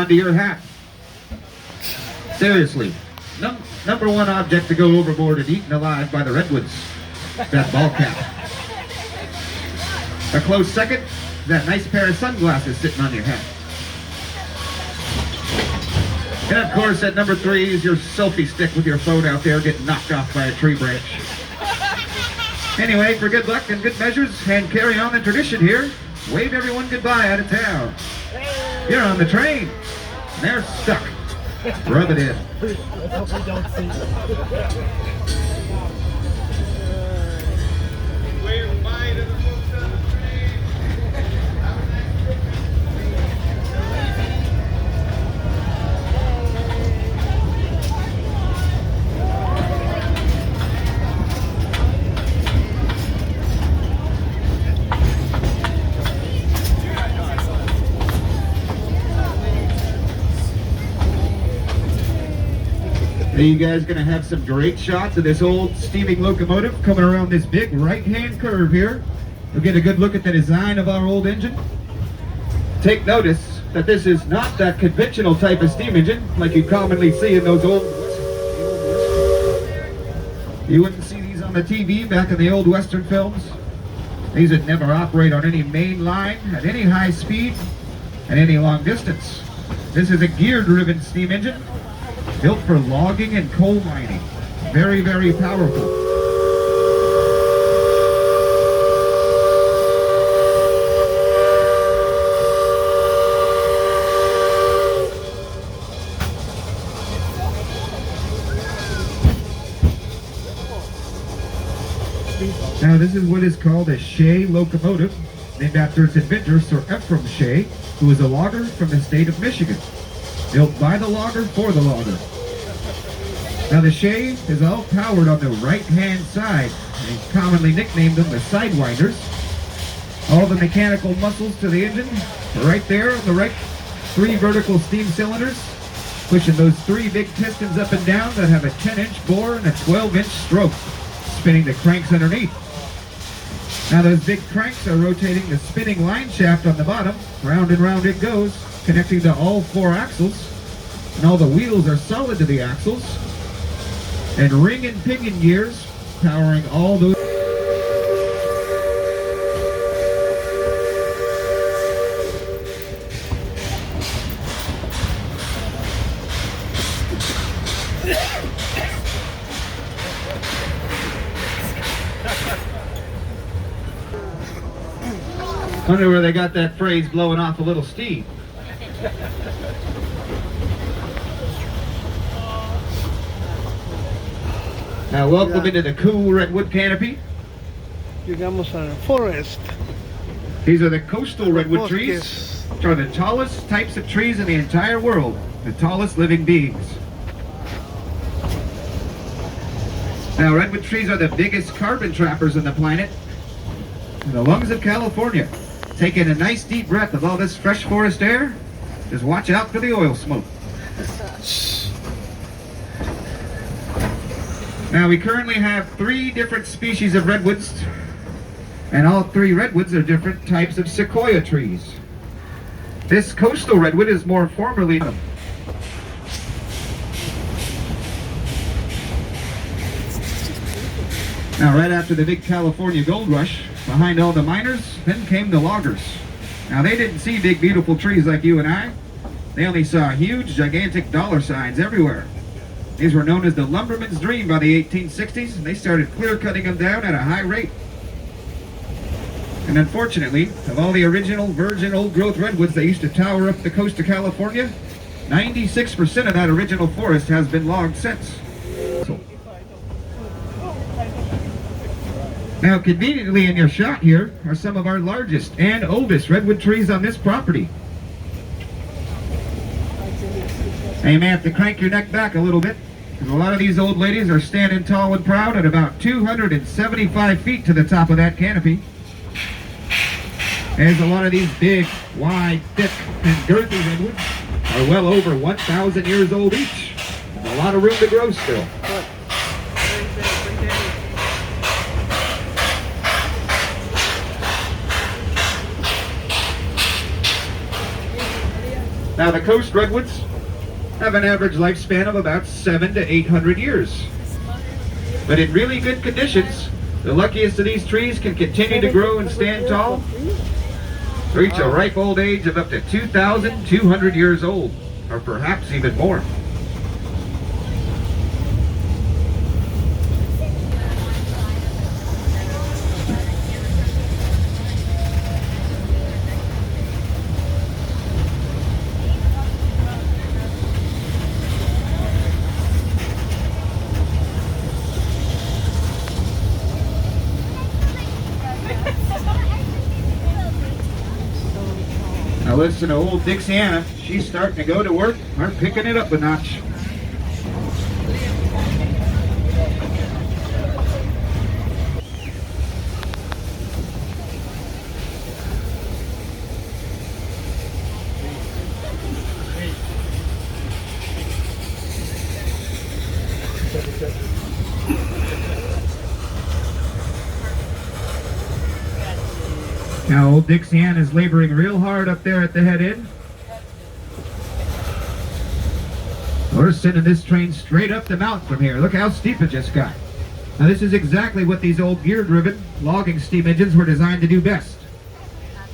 onto your hat. Seriously, number one object to go overboard and eaten alive by the redwoods, that ball cap. A close second, that nice pair of sunglasses sitting on your head. And of course, at number 3 is your selfie stick with your phone out there getting knocked off by a tree branch. Anyway, for good luck and good measures, and carry on the tradition here, wave everyone goodbye out of town. You're on the train, and they're stuck. Rub it in. Wave bye to the folks on the train. Have a nice trip. Are you guys going to have some great shots of this old steaming locomotive coming around this big right-hand curve here. You'll get a good look at the design of our old engine. Take notice that this is not that conventional type of steam engine like you commonly see in those old... You wouldn't see these on the TV back in the old Western films. These would never operate on any main line, at any high speed, at any long distance. This is a gear-driven steam engine, built for logging and coal mining. Very, very powerful. Now this is what is called a Shea locomotive, named after its inventor, Sir Ephraim Shea, who was a logger from the state of Michigan. Built by the logger for the logger. Now the Shea is all powered on the right-hand side. They commonly nicknamed them the sidewinders. All the mechanical muscles to the engine are right there on the right. 3 vertical steam cylinders, pushing those 3 big pistons up and down that have a 10-inch bore and a 12-inch stroke, spinning the cranks underneath. Now those big cranks are rotating the spinning line shaft on the bottom. Round and round it goes, connecting to all 4 axles, and all the wheels are solid to the axles, and ring and pinion gears powering all those. Wonder where they got that phrase, blowing off a little steam. Now welcome into the cool redwood canopy. Llegamos al forest. These are the coastal redwood trees, which are the tallest types of trees in the entire world, the tallest living beings. Now redwood trees are the biggest carbon trappers on the planet. In the lungs of California, taking a nice deep breath of all this fresh forest air, just watch out for the oil smoke. Now we currently have 3 different species of redwoods, and all 3 redwoods are different types of sequoia trees. This coastal redwood is more formally known. Now right after the big California gold rush, behind all the miners, then came the loggers. Now they didn't see big beautiful trees like you and I. They only saw huge gigantic dollar signs everywhere. These were known as the lumberman's dream by the 1860s, and they started clear cutting them down at a high rate. And unfortunately, of all the original virgin old growth redwoods that used to tower up the coast of California, 96% of that original forest has been logged since. Now conveniently in your shot here are some of our largest and oldest redwood trees on this property. Now you may have to crank your neck back a little bit, because a lot of these old ladies are standing tall and proud at about 275 feet to the top of that canopy. As a lot of these big, wide, thick, and girthy redwoods are well over 1,000 years old each. There's a lot of room to grow still. Now the coast redwoods have an average lifespan of about 700 to 800 years. But in really good conditions, the luckiest of these trees can continue to grow and stand tall, reach a ripe old age of up to 2,200 years old, or perhaps even more. Now listen to old Dixiana. She's starting to go to work. We're picking it up a notch. Now old Dixiana is laboring real hard up there at the head end. We're sending this train straight up the mountain from here. Look how steep it just got. Now this is exactly what these old gear-driven logging steam engines were designed to do best.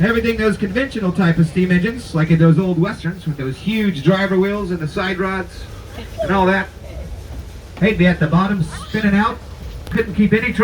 Everything those conventional type of steam engines, like in those old westerns with those huge driver wheels and the side rods and all that, they'd be at the bottom spinning out, couldn't keep any train